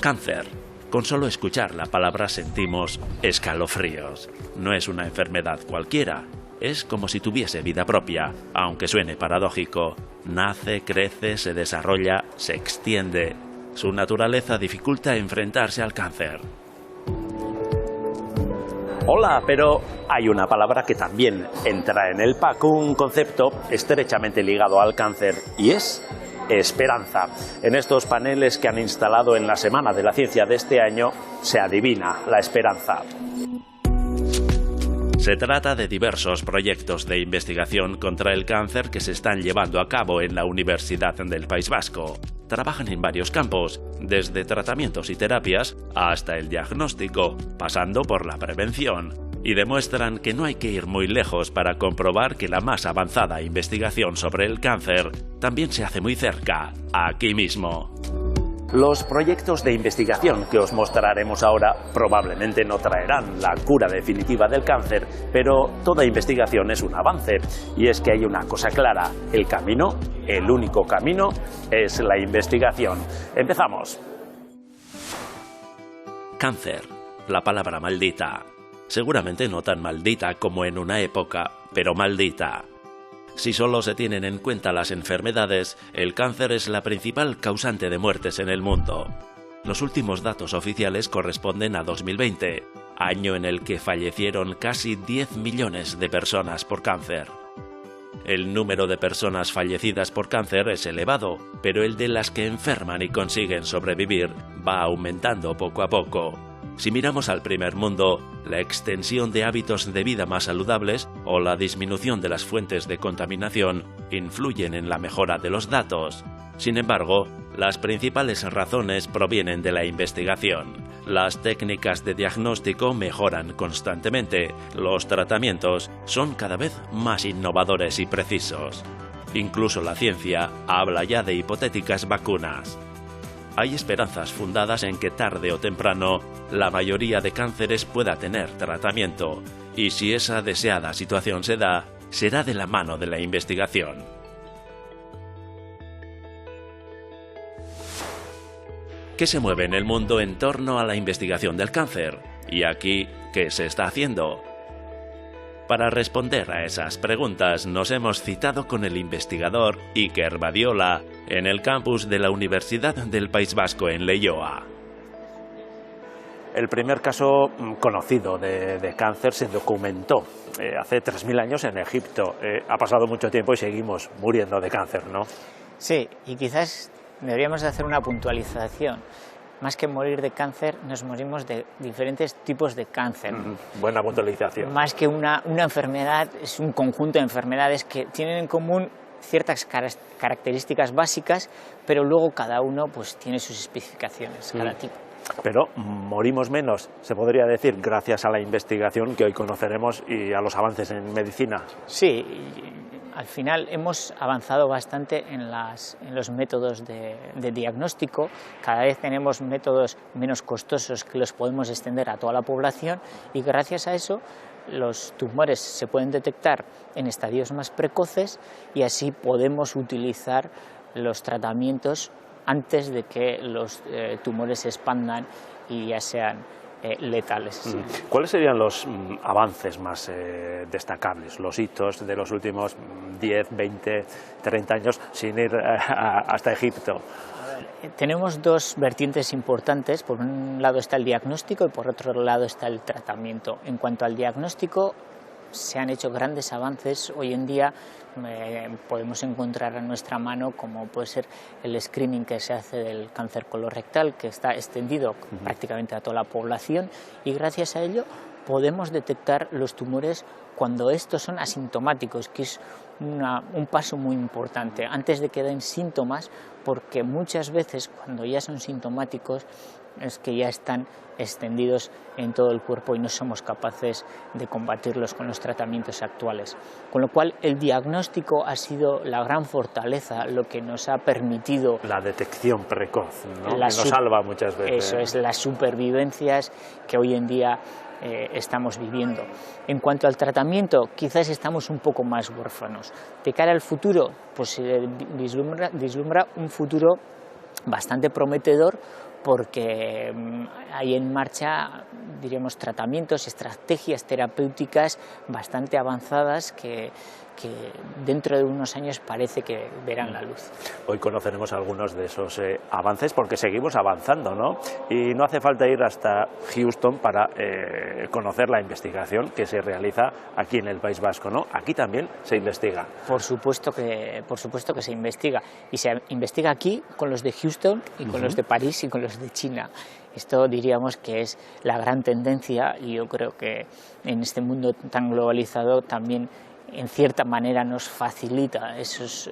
Cáncer. Con solo escuchar la palabra sentimos escalofríos. No es una enfermedad cualquiera, es como si tuviese vida propia, aunque suene paradójico. Nace, crece, se desarrolla, se extiende. Su naturaleza dificulta enfrentarse al cáncer. Hola, pero hay una palabra que también entra en el pack, un concepto estrechamente ligado al cáncer, y es esperanza. En estos paneles que han instalado en la Semana de la Ciencia de este año, se adivina la esperanza. Se trata de diversos proyectos de investigación contra el cáncer que se están llevando a cabo en la Universidad del País Vasco. Trabajan en varios campos, desde tratamientos y terapias hasta el diagnóstico, pasando por la prevención. Y demuestran que no hay que ir muy lejos para comprobar que la más avanzada investigación sobre el cáncer también se hace muy cerca, aquí mismo. Los proyectos de investigación que os mostraremos ahora probablemente no traerán la cura definitiva del cáncer, pero toda investigación es un avance. Y es que hay una cosa clara, el camino, el único camino, es la investigación. ¡Empezamos! Cáncer, la palabra maldita. Seguramente no tan maldita como en una época, pero maldita. Si solo se tienen en cuenta las enfermedades, el cáncer es la principal causante de muertes en el mundo. Los últimos datos oficiales corresponden a 2020, año en el que fallecieron casi 10 millones de personas por cáncer. El número de personas fallecidas por cáncer es elevado, pero el de las que enferman y consiguen sobrevivir va aumentando poco a poco. Si miramos al primer mundo, la extensión de hábitos de vida más saludables o la disminución de las fuentes de contaminación influyen en la mejora de los datos. Sin embargo, las principales razones provienen de la investigación. Las técnicas de diagnóstico mejoran constantemente, los tratamientos son cada vez más innovadores y precisos. Incluso la ciencia habla ya de hipotéticas vacunas. Hay esperanzas fundadas en que tarde o temprano la mayoría de cánceres pueda tener tratamiento, y si esa deseada situación se da, será de la mano de la investigación. ¿Qué se mueve en el mundo en torno a la investigación del cáncer? Y aquí, ¿qué se está haciendo? Para responder a esas preguntas nos hemos citado con el investigador Iker Badiola en el campus de la Universidad del País Vasco en Leioa. El primer caso conocido de cáncer se documentó hace 3000 años en Egipto. Ha pasado mucho tiempo y seguimos muriendo de cáncer, ¿no? Sí, y quizás deberíamos hacer una puntualización. Más que morir de cáncer, nos morimos de diferentes tipos de cáncer. Buena puntualización. Más que una enfermedad, es un conjunto de enfermedades que tienen en común ciertas características básicas, pero luego cada uno pues tiene sus especificaciones, cada tipo. Pero morimos menos, se podría decir, gracias a la investigación que hoy conoceremos y a los avances en medicina. Sí, al final hemos avanzado bastante en los métodos de diagnóstico. Cada vez tenemos métodos menos costosos que los podemos extender a toda la población, y gracias a eso los tumores se pueden detectar en estadios más precoces y así podemos utilizar los tratamientos antes de que los tumores se expandan y ya sean letales. ¿Cuáles serían los avances más destacables, los hitos de los últimos 10, 20, 30 años, sin ir hasta Egipto? Tenemos dos vertientes importantes. Por un lado está el diagnóstico y por otro lado está el tratamiento. En cuanto al diagnóstico, se han hecho grandes avances. Hoy en día podemos encontrar a nuestra mano, como puede ser el screening que se hace del cáncer colorectal, que está extendido prácticamente a toda la población, y gracias a ello podemos detectar los tumores cuando estos son asintomáticos, que es un paso muy importante, antes de que den síntomas, porque muchas veces cuando ya son sintomáticos es que ya están extendidos en todo el cuerpo y no somos capaces de combatirlos con los tratamientos actuales. Con lo cual el diagnóstico ha sido la gran fortaleza, lo que nos ha permitido... La detección precoz, ¿no? Que nos salva muchas veces. Eso es, las supervivencias que hoy en día estamos viviendo. En cuanto al tratamiento, quizás estamos un poco más huérfanos. De cara al futuro, pues se vislumbra un futuro bastante prometedor, porque hay en marcha, diríamos, tratamientos, estrategias terapéuticas bastante avanzadas que dentro de unos años parece que verán la luz. Hoy conoceremos algunos de esos avances porque seguimos avanzando, ¿no? Y no hace falta ir hasta Houston para conocer la investigación que se realiza aquí en el País Vasco, ¿no? Aquí también se investiga. Por supuesto que se investiga, y se investiga aquí con los de Houston y con los de París y con los de China. Esto diríamos que es la gran tendencia, y yo creo que en este mundo tan globalizado también en cierta manera nos facilita esas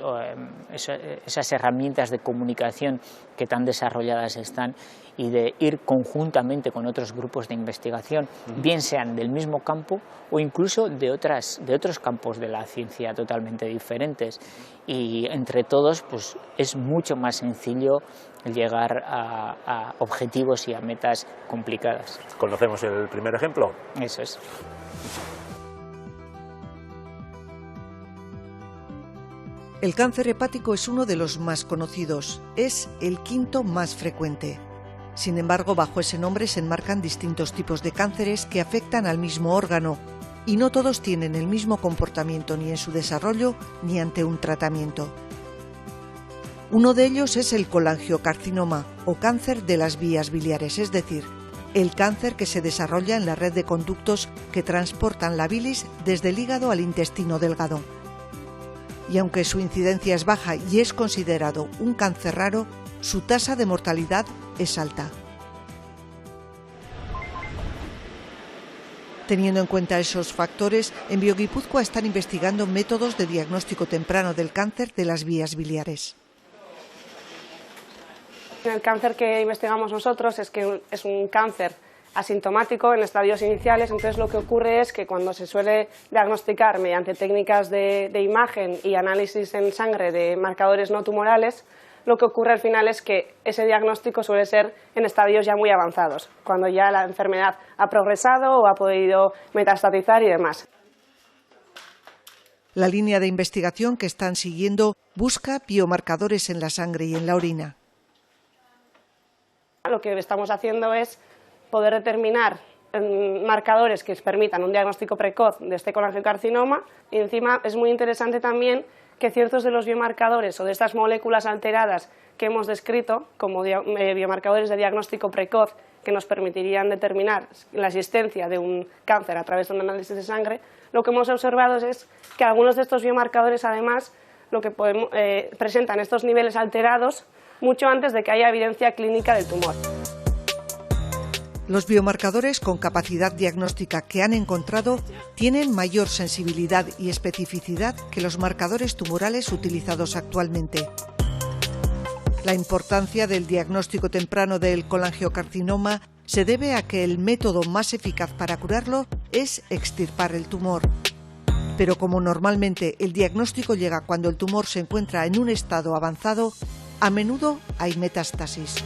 herramientas de comunicación que tan desarrolladas están, y de ir conjuntamente con otros grupos de investigación, bien sean del mismo campo o incluso de otros campos de la ciencia totalmente diferentes. Y entre todos pues es mucho más sencillo llegar a objetivos y a metas complicadas. ¿Conocemos el primer ejemplo? Eso es. El cáncer hepático es uno de los más conocidos, es el quinto más frecuente. Sin embargo, bajo ese nombre se enmarcan distintos tipos de cánceres que afectan al mismo órgano, y no todos tienen el mismo comportamiento ni en su desarrollo ni ante un tratamiento. Uno de ellos es el colangiocarcinoma, o cáncer de las vías biliares, es decir, el cáncer que se desarrolla en la red de conductos que transportan la bilis desde el hígado al intestino delgado. Y aunque su incidencia es baja y es considerado un cáncer raro, su tasa de mortalidad es alta. Teniendo en cuenta esos factores, en Bioguipúzcoa están investigando métodos de diagnóstico temprano del cáncer de las vías biliares. El cáncer que investigamos nosotros es un cáncer asintomático en estadios iniciales, entonces lo que ocurre es que cuando se suele diagnosticar mediante técnicas de imagen y análisis en sangre de marcadores no tumorales, lo que ocurre al final es que ese diagnóstico suele ser en estadios ya muy avanzados, cuando ya la enfermedad ha progresado o ha podido metastatizar y demás. La línea de investigación que están siguiendo busca biomarcadores en la sangre y en la orina. Lo que estamos haciendo es poder determinar marcadores que permitan un diagnóstico precoz de este colangiocarcinoma, y encima es muy interesante también que ciertos de los biomarcadores o de estas moléculas alteradas que hemos descrito como biomarcadores de diagnóstico precoz que nos permitirían determinar la existencia de un cáncer a través de un análisis de sangre, lo que hemos observado es que algunos de estos biomarcadores además presentan estos niveles alterados mucho antes de que haya evidencia clínica del tumor. Los biomarcadores con capacidad diagnóstica que han encontrado tienen mayor sensibilidad y especificidad que los marcadores tumorales utilizados actualmente. La importancia del diagnóstico temprano del colangiocarcinoma se debe a que el método más eficaz para curarlo es extirpar el tumor. Pero como normalmente el diagnóstico llega cuando el tumor se encuentra en un estado avanzado, a menudo hay metástasis.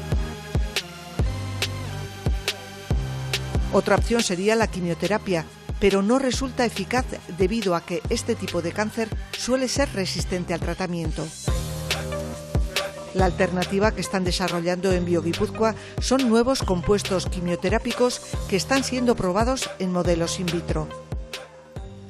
Otra opción sería la quimioterapia, pero no resulta eficaz debido a que este tipo de cáncer suele ser resistente al tratamiento. La alternativa que están desarrollando en Bioguipúzcoa son nuevos compuestos quimioterápicos que están siendo probados en modelos in vitro.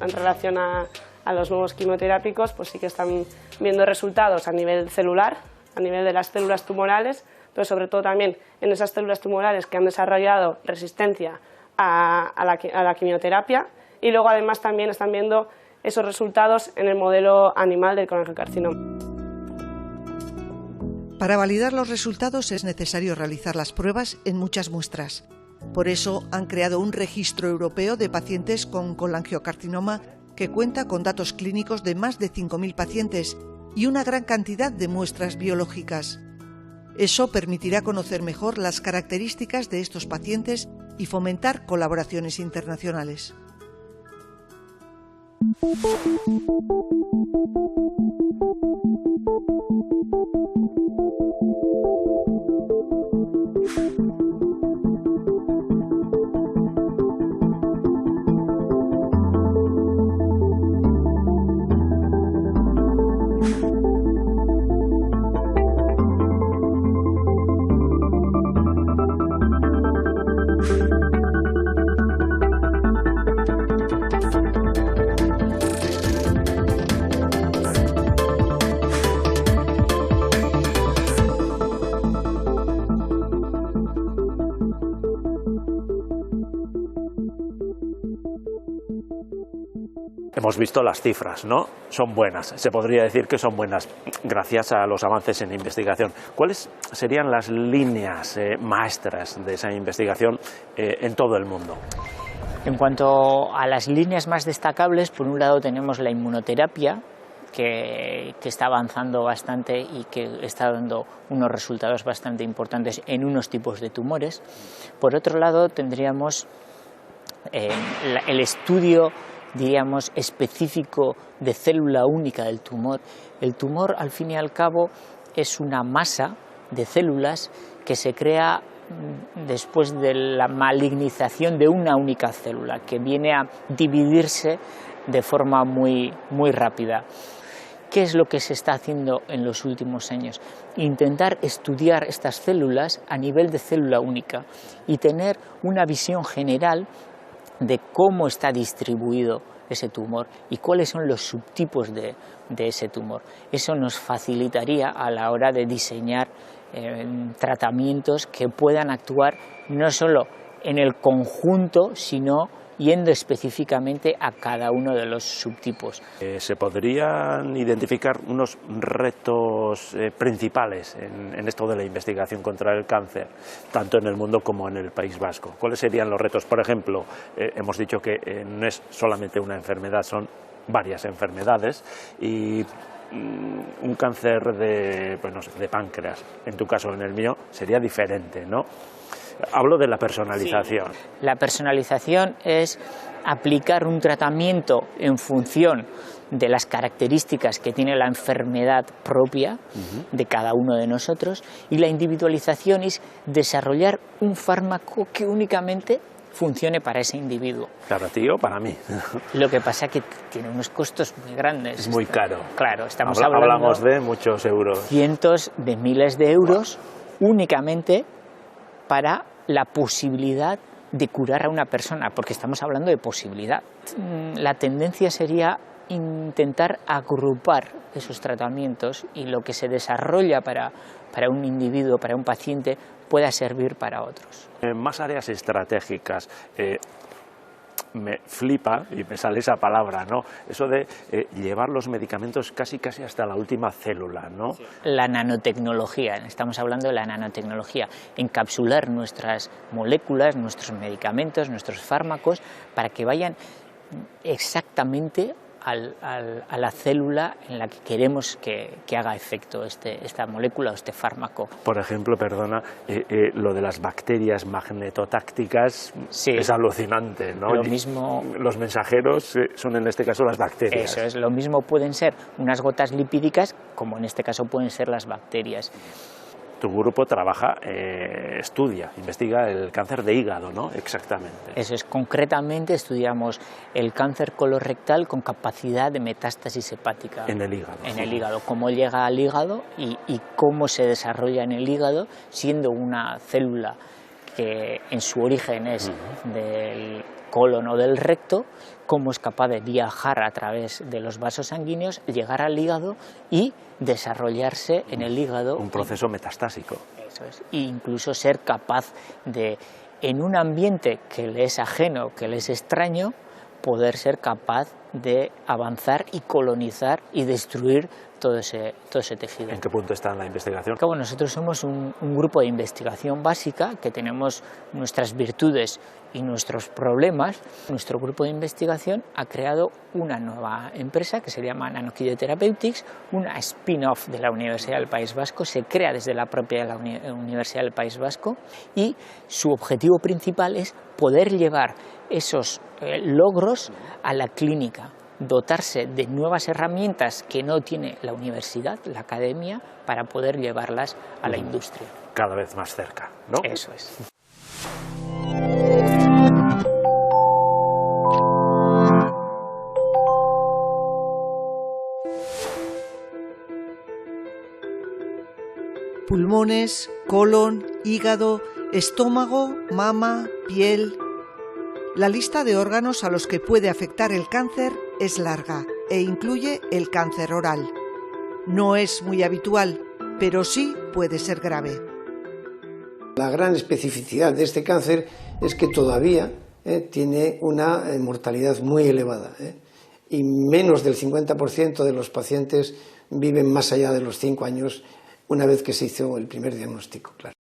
En relación a los nuevos quimioterápicos, pues sí que están viendo resultados a nivel celular, a nivel de las células tumorales, pero sobre todo también en esas células tumorales que han desarrollado resistencia a la quimioterapia, y luego además también están viendo esos resultados en el modelo animal del colangiocarcinoma. Para validar los resultados es necesario realizar las pruebas en muchas muestras. Por eso han creado un registro europeo de pacientes con colangiocarcinoma que cuenta con datos clínicos de más de 5.000 pacientes y una gran cantidad de muestras biológicas. Eso permitirá conocer mejor las características de estos pacientes y fomentar colaboraciones internacionales. Hemos visto las cifras, ¿no? Son buenas, se podría decir que son buenas gracias a los avances en investigación. ¿Cuáles serían las líneas maestras de esa investigación en todo el mundo? En cuanto a las líneas más destacables, por un lado tenemos la inmunoterapia, que está avanzando bastante y que está dando unos resultados bastante importantes en unos tipos de tumores. Por otro lado, tendríamos el estudio, diríamos, específico de célula única del tumor. El tumor, al fin y al cabo, es una masa de células que se crea después de la malignización de una única célula, que viene a dividirse de forma muy rápida. ¿Qué es lo que se está haciendo en los últimos años? Intentar estudiar estas células a nivel de célula única y tener una visión general de cómo está distribuido ese tumor y cuáles son los subtipos de ese tumor. Eso nos facilitaría a la hora de diseñar tratamientos que puedan actuar no solo en el conjunto, sino yendo específicamente a cada uno de los subtipos. ¿Se podrían identificar unos retos principales en esto de la investigación contra el cáncer, tanto en el mundo como en el País Vasco? ¿Cuáles serían los retos? Por ejemplo, hemos dicho que no es solamente una enfermedad, son varias enfermedades y un cáncer de páncreas, en tu caso, en el mío, sería diferente, ¿no? Hablo de la personalización. Sí. La personalización es aplicar un tratamiento en función de las características que tiene la enfermedad propia de cada uno de nosotros, y la individualización es desarrollar un fármaco que únicamente funcione para ese individuo. ¿Para ti o para mí? Lo que pasa es que tiene unos costos muy grandes. Es muy caro. Claro, hablamos de muchos euros. Cientos de miles de euros únicamente para la posibilidad de curar a una persona, porque estamos hablando de posibilidad. La tendencia sería intentar agrupar esos tratamientos y lo que se desarrolla para un individuo, para un paciente, pueda servir para otros. Más áreas estratégicas. Me flipa, y me sale esa palabra, ¿no? Eso de llevar los medicamentos casi hasta la última célula, ¿no? La nanotecnología, estamos hablando de la nanotecnología, encapsular nuestras moléculas, nuestros medicamentos, nuestros fármacos, para que vayan exactamente a la célula en la que queremos que haga efecto esta molécula o este fármaco. Por ejemplo, perdona, lo de las bacterias magnetotácticas, sí, es alucinante, ¿no? Lo mismo, los mensajeros son en este caso las bacterias. Eso es, lo mismo pueden ser unas gotas lipídicas como en este caso pueden ser las bacterias. Tu grupo trabaja, estudia, investiga el cáncer de hígado, ¿no? Exactamente. Eso es, concretamente estudiamos el cáncer colorectal con capacidad de metástasis hepática. En el hígado. En el hígado, cómo llega al hígado y cómo se desarrolla en el hígado, siendo una célula que en su origen es del colon o del recto, cómo es capaz de viajar a través de los vasos sanguíneos, llegar al hígado y desarrollarse en el hígado. Un proceso metastásico. Eso es, e incluso ser capaz de, en un ambiente que le es ajeno, que le es extraño, poder ser capaz de avanzar y colonizar y destruir todo ese tejido. ¿En qué punto está la investigación? Nosotros somos un grupo de investigación básica que tenemos nuestras virtudes y nuestros problemas, nuestro grupo de investigación ha creado una nueva empresa que se llama Nanoquide Therapeutics, una spin-off de la Universidad del País Vasco, se crea desde la propia Universidad del País Vasco y su objetivo principal es poder llevar esos logros a la clínica, dotarse de nuevas herramientas que no tiene la universidad, la academia, para poder llevarlas a la industria. Cada vez más cerca, ¿no? Eso es. Pulmones, colon, hígado, estómago, mama, piel. La lista de órganos a los que puede afectar el cáncer es larga e incluye el cáncer oral. No es muy habitual, pero sí puede ser grave. La gran especificidad de este cáncer es que todavía tiene una mortalidad muy elevada, y menos del 50% de los pacientes viven más allá de los 5 años una vez que se hizo el primer diagnóstico, claro.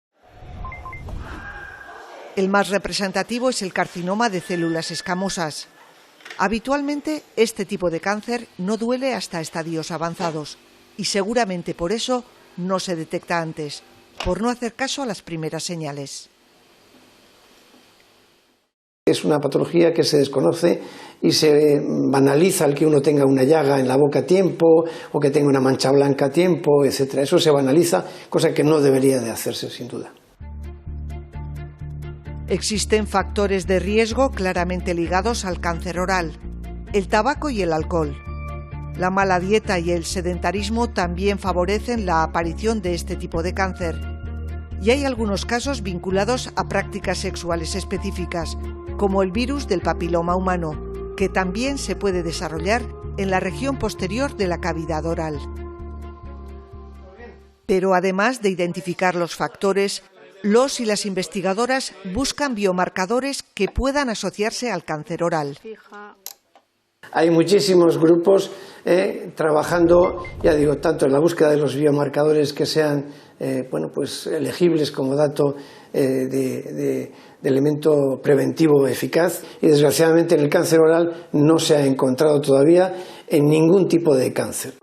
El más representativo es el carcinoma de células escamosas. Habitualmente, este tipo de cáncer no duele hasta estadios avanzados y seguramente por eso no se detecta antes, por no hacer caso a las primeras señales. Es una patología que se desconoce y se banaliza el que uno tenga una llaga en la boca a tiempo o que tenga una mancha blanca a tiempo, etc. Eso se banaliza, cosa que no debería de hacerse, sin duda. Existen factores de riesgo claramente ligados al cáncer oral: el tabaco y el alcohol. La mala dieta y el sedentarismo también favorecen la aparición de este tipo de cáncer. Y hay algunos casos vinculados a prácticas sexuales específicas, como el virus del papiloma humano, que también se puede desarrollar en la región posterior de la cavidad oral. Pero además de identificar los factores, los y las investigadoras buscan biomarcadores que puedan asociarse al cáncer oral. Hay muchísimos grupos trabajando, ya digo, tanto en la búsqueda de los biomarcadores que sean elegibles como dato de elemento preventivo eficaz, y desgraciadamente en el cáncer oral no se ha encontrado todavía en ningún tipo de cáncer.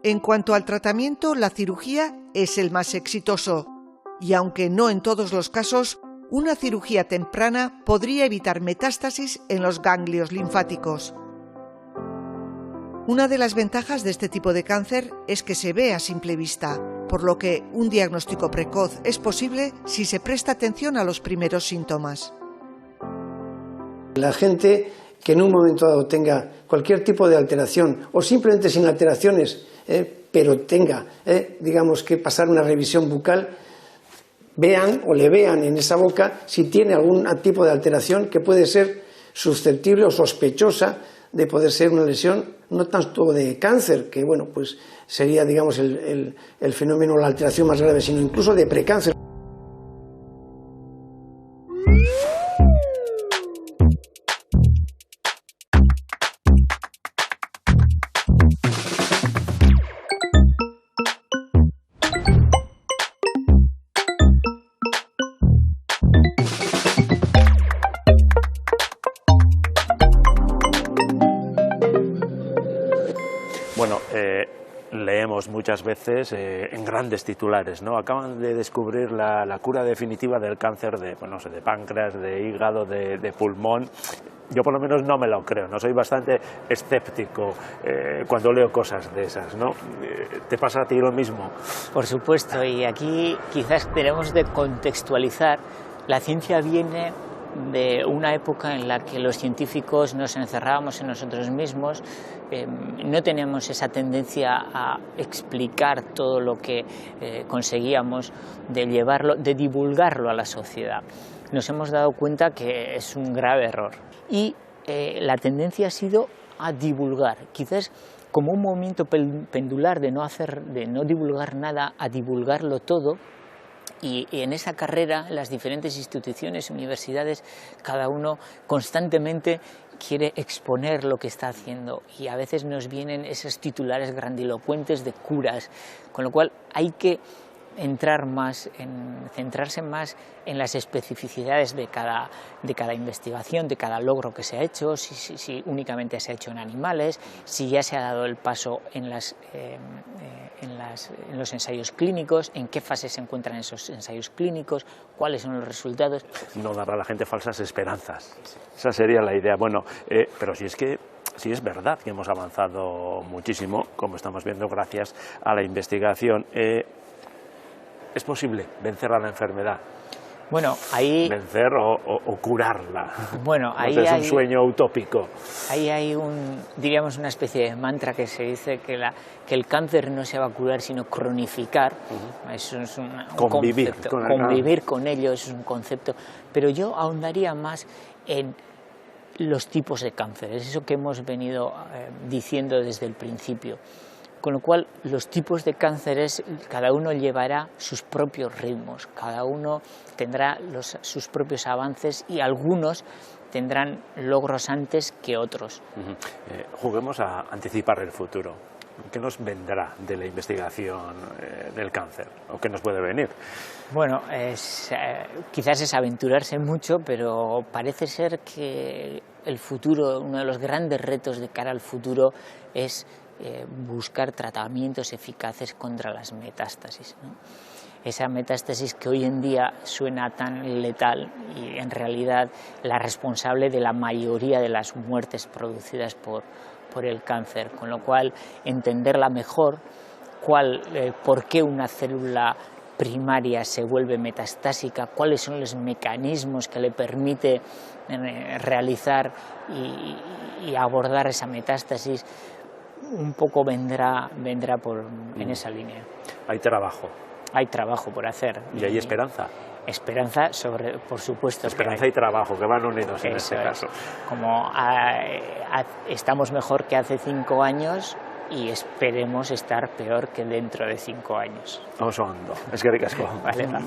En cuanto al tratamiento, la cirugía es el más exitoso, y aunque no en todos los casos, una cirugía temprana podría evitar metástasis en los ganglios linfáticos. Una de las ventajas de este tipo de cáncer es que se ve a simple vista, por lo que un diagnóstico precoz es posible si se presta atención a los primeros síntomas. La gente que en un momento dado tenga cualquier tipo de alteración o simplemente sin alteraciones, pero tenga, digamos, que pasar una revisión bucal, vean o le vean en esa boca si tiene algún tipo de alteración que puede ser susceptible o sospechosa de poder ser una lesión no tanto de cáncer, que bueno, pues sería, digamos, el fenómeno o la alteración más grave, sino incluso de precáncer. Bueno, leemos muchas veces en grandes titulares, ¿no? Acaban de descubrir la cura definitiva del cáncer de, pues no sé, de páncreas, de hígado, de pulmón. Yo por lo menos no me lo creo, no soy bastante escéptico cuando leo cosas de esas, ¿no? ¿Te pasa a ti lo mismo? Por supuesto, y aquí quizás tenemos de contextualizar. La ciencia viene de una época en la que los científicos nos encerrábamos en nosotros mismos, no teníamos esa tendencia a explicar todo lo que conseguíamos, de divulgarlo a la sociedad. Nos hemos dado cuenta que es un grave error y la tendencia ha sido a divulgar, quizás como un movimiento pendular de no divulgar nada a divulgarlo todo. Y en esa carrera, las diferentes instituciones, universidades, cada uno constantemente quiere exponer lo que está haciendo y a veces nos vienen esos titulares grandilocuentes de curas, con lo cual hay que centrarse más en las especificidades de cada investigación, de cada logro que se ha hecho, si únicamente se ha hecho en animales, si ya se ha dado el paso en los ensayos clínicos, en qué fase se encuentran esos ensayos clínicos, cuáles son los resultados. No dar a la gente falsas esperanzas, esa sería la idea. Bueno, pero si es verdad que hemos avanzado muchísimo, como estamos viendo, gracias a la investigación. ¿Es posible vencer a la enfermedad? Bueno, ahí... ¿Vencer o curarla? Bueno, ahí es un sueño utópico. Ahí hay diríamos, una especie de mantra que se dice que el cáncer no se va a curar, sino cronificar. Eso es un concepto. Convivir con ello es un concepto. Pero yo ahondaría más en los tipos de cánceres, eso que hemos venido diciendo desde el principio. Con lo cual, los tipos de cánceres, cada uno llevará sus propios ritmos, cada uno tendrá sus propios avances y algunos tendrán logros antes que otros. Juguemos a anticipar el futuro. ¿Qué nos vendrá de la investigación del cáncer? ¿O qué nos puede venir? Bueno, quizás es aventurarse mucho, pero parece ser que el futuro, uno de los grandes retos de cara al futuro es buscar tratamientos eficaces contra las metástasis, ¿no? Esa metástasis que hoy en día suena tan letal y en realidad la responsable de la mayoría de las muertes producidas por el cáncer, con lo cual entenderla mejor, por qué una célula primaria se vuelve metastásica, cuáles son los mecanismos que le permite realizar y abordar esa metástasis, un poco vendrá en esa línea. Hay trabajo. Hay trabajo por hacer. ¿Y hay esperanza? Esperanza, por supuesto. Esperanza y trabajo, que van unidos en este caso. Como estamos mejor que hace 5 años y esperemos estar peor que dentro de 5 años. Oso ondo. Eskerrik asko. Vale, va.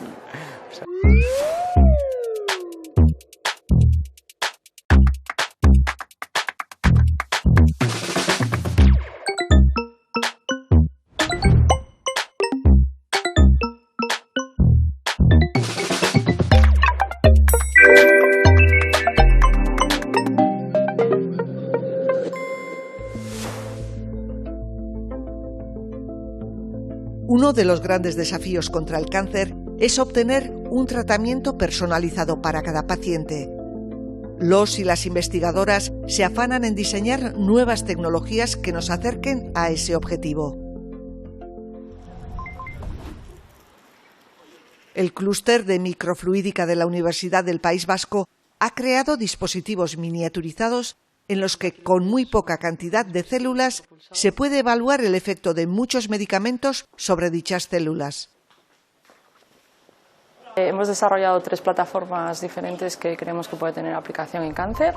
Uno de los grandes desafíos contra el cáncer es obtener un tratamiento personalizado para cada paciente. Los y las investigadoras se afanan en diseñar nuevas tecnologías que nos acerquen a ese objetivo. El clúster de microfluídica de la Universidad del País Vasco ha creado dispositivos miniaturizados en los que con muy poca cantidad de células se puede evaluar el efecto de muchos medicamentos sobre dichas células. Hemos desarrollado 3 plataformas diferentes que creemos que puede tener aplicación en cáncer.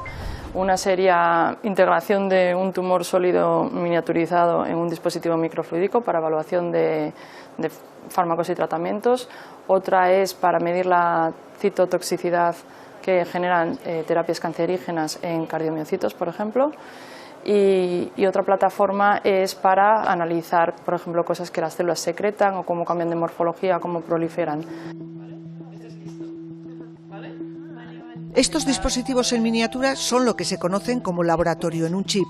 Una sería integración de un tumor sólido miniaturizado en un dispositivo microfluídico para evaluación de fármacos y tratamientos. Otra es para medir la citotoxicidad que generan terapias cancerígenas en cardiomiocitos, por ejemplo. Y otra plataforma es para analizar, por ejemplo, cosas que las células secretan o cómo cambian de morfología, cómo proliferan. Estos dispositivos en miniatura son lo que se conocen como laboratorio en un chip.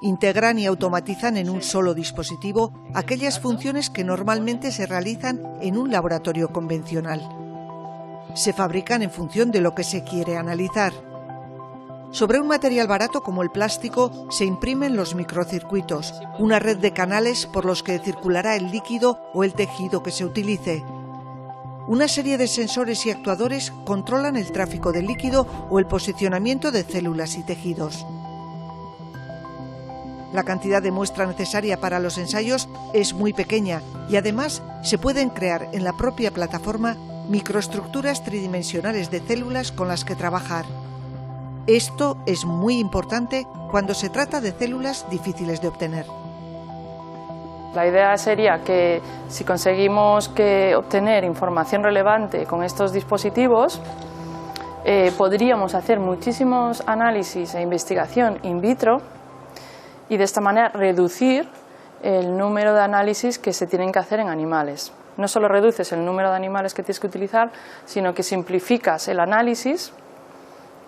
Integran y automatizan en un solo dispositivo aquellas funciones que normalmente se realizan en un laboratorio convencional. Se fabrican en función de lo que se quiere analizar. Sobre un material barato como el plástico se imprimen los microcircuitos, una red de canales por los que circulará el líquido o el tejido que se utilice. Una serie de sensores y actuadores controlan el tráfico del líquido o el posicionamiento de células y tejidos. La cantidad de muestra necesaria para los ensayos es muy pequeña y además se pueden crear en la propia plataforma microestructuras tridimensionales de células con las que trabajar. Esto es muy importante cuando se trata de células difíciles de obtener. La idea sería que si conseguimos obtener información relevante con estos dispositivos, podríamos hacer muchísimos análisis e investigación in vitro y de esta manera reducir el número de análisis que se tienen que hacer en animales. no solo reduces el número de animales que tienes que utilizar, sino que simplificas el análisis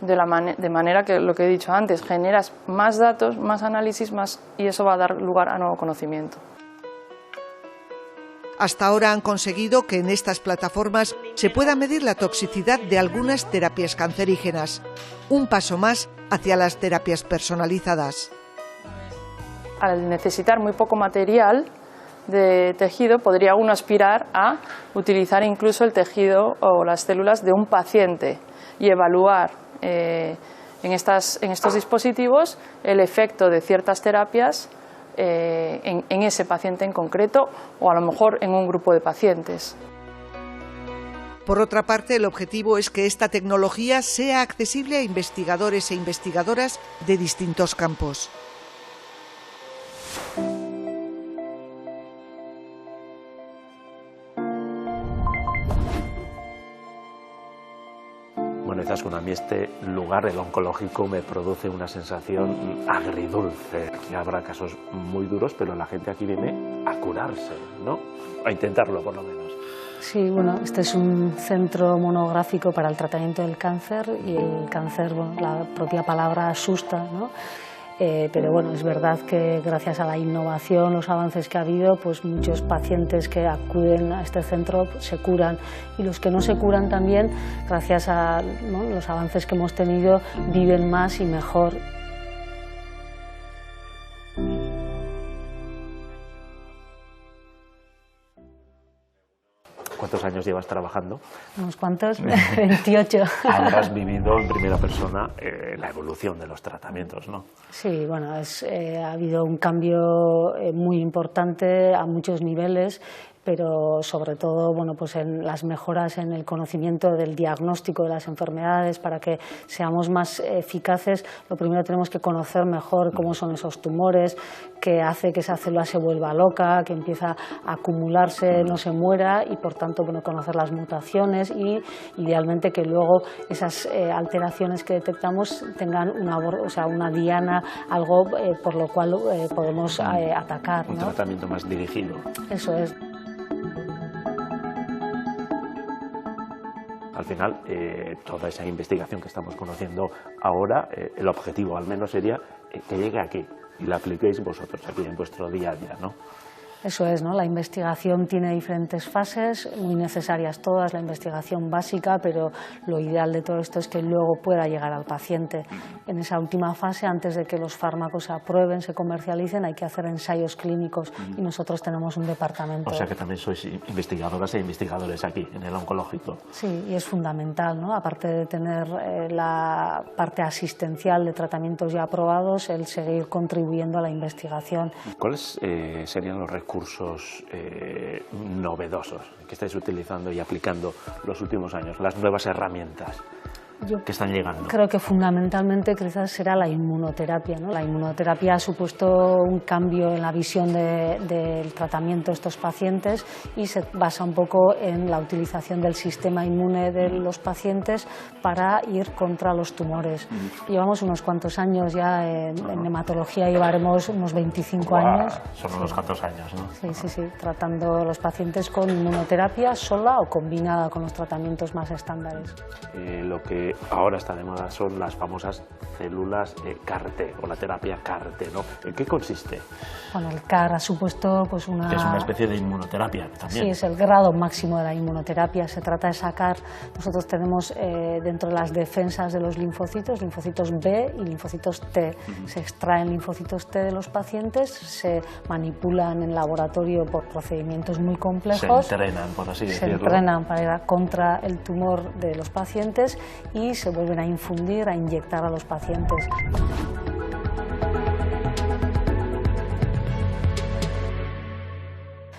de manera que, lo que he dicho antes, generas más datos, más análisis, y eso va a dar lugar a nuevo conocimiento. Hasta ahora han conseguido que en estas plataformas se pueda medir la toxicidad de algunas terapias cancerígenas. Un paso más hacia las terapias personalizadas. Al necesitar muy poco material de tejido, podría uno aspirar a utilizar incluso el tejido o las células de un paciente y evaluar en estos dispositivos el efecto de ciertas terapias en ese paciente en concreto, o a lo mejor en un grupo de pacientes. Por otra parte, el objetivo es que esta tecnología sea accesible a investigadores e investigadoras de distintos campos. Bueno, Izaskun, a mí este lugar, el oncológico, me produce una sensación agridulce. Aquí habrá casos muy duros, pero la gente aquí viene a curarse, ¿no? A intentarlo, por lo menos. Sí, bueno, este es un centro monográfico para el tratamiento del cáncer, y el cáncer, bueno, la propia palabra asusta, ¿no? Pero bueno, es verdad que gracias a la innovación, los avances que ha habido, pues muchos pacientes que acuden a este centro se curan, y los que no se curan también, gracias a, ¿no?, los avances que hemos tenido, viven más y mejor. ¿Cuántos años llevas trabajando? ¿Unos cuantos? 28. Habrás vivido en primera persona la evolución de los tratamientos, ¿no? Sí, bueno, ha habido un cambio muy importante a muchos niveles, pero sobre todo, bueno, pues en las mejoras en el conocimiento del diagnóstico de las enfermedades. Para que seamos más eficaces, lo primero tenemos que conocer mejor cómo son esos tumores, qué hace que esa célula se vuelva loca, que empieza a acumularse, no se muera, y por tanto, bueno, conocer las mutaciones, y idealmente que luego esas alteraciones que detectamos tengan una diana, algo por lo cual podemos atacar, ¿no? Un tratamiento más dirigido. Eso es. Al final, toda esa investigación que estamos conociendo ahora, el objetivo al menos sería que llegue aquí y la apliquéis vosotros aquí en vuestro día a día, ¿no? Eso es, ¿no? La investigación tiene diferentes fases, muy necesarias todas, la investigación básica, pero lo ideal de todo esto es que luego pueda llegar al paciente. En esa última fase, antes de que los fármacos se aprueben, se comercialicen, hay que hacer ensayos clínicos, y nosotros tenemos un departamento. O sea que también sois investigadoras e investigadores aquí, en el oncológico. Sí, y es fundamental, ¿no? Aparte de tener la parte asistencial de tratamientos ya aprobados, el seguir contribuyendo a la investigación. ¿Cuáles serían los recursos novedosos que estáis utilizando y aplicando los últimos años, las nuevas herramientas que están llegando? Creo que fundamentalmente quizás será la inmunoterapia, ¿no? La inmunoterapia ha supuesto un cambio en la visión del tratamiento de estos pacientes, y se basa un poco en la utilización del sistema inmune de los pacientes para ir contra los tumores. Llevamos unos cuantos años ya en hematología, llevaremos unos 25 años. Son unos cuantos años, ¿no? Sí, tratando a los pacientes con inmunoterapia sola o combinada con los tratamientos más estándares. Lo que ahora está de moda son las famosas células CAR-T o la terapia CAR-T, ¿no? ¿En qué consiste? Bueno, el CAR ha supuesto pues una... Es una especie de inmunoterapia también. Sí, es el grado máximo de la inmunoterapia. Se trata de sacar, nosotros tenemos dentro de las defensas de los linfocitos B y linfocitos T. Se extraen linfocitos T de los pacientes, se manipulan en laboratorio por procedimientos muy complejos. Se entrenan, por así decirlo. Se entrenan para ir contra el tumor de los pacientes y se vuelven a infundir, a inyectar a los pacientes.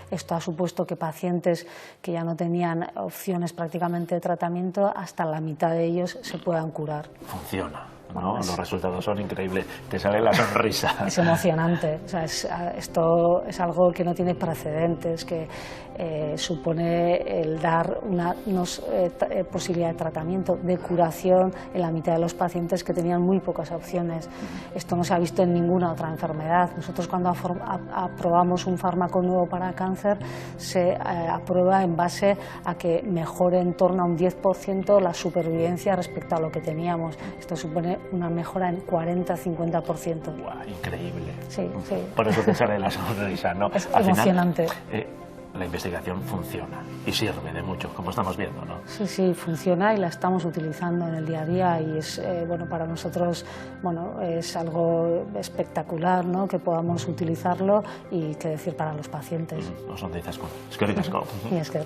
Esto ha supuesto que pacientes que ya no tenían opciones prácticamente de tratamiento, hasta la mitad de ellos se puedan curar. Funciona. No, los resultados son increíbles, te sale la sonrisa. Es emocionante, o sea, esto es algo que no tiene precedentes, que supone el dar una posibilidad de tratamiento, de curación en la mitad de los pacientes que tenían muy pocas opciones. Esto no se ha visto en ninguna otra enfermedad. Nosotros cuando aprobamos un fármaco nuevo para cáncer, se aprueba en base a que mejore en torno a un 10% la supervivencia respecto a lo que teníamos. Esto supone una mejora en 40-50%. ¡Guau! Increíble. Sí, sí. Por eso te sale la sonrisa, ¿no? Es Al emocionante. Final, la investigación funciona y sirve de mucho, como estamos viendo, ¿no? Sí, sí, funciona y la estamos utilizando en el día a día y es, bueno, para nosotros, bueno, es algo espectacular, ¿no?, que podamos utilizarlo y qué decir para los pacientes. Oso ondo izasko. Eskerrik asko. Y es que...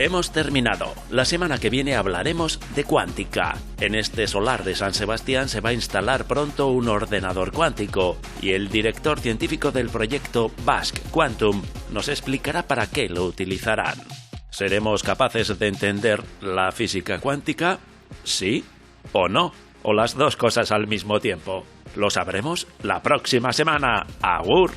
Hemos terminado. La semana que viene hablaremos de cuántica. En este solar de San Sebastián se va a instalar pronto un ordenador cuántico y el director científico del proyecto Basque Quantum nos explicará para qué lo utilizarán. ¿Seremos capaces de entender la física cuántica? ¿Sí o no? ¿O las dos cosas al mismo tiempo? Lo sabremos la próxima semana. ¡Agur!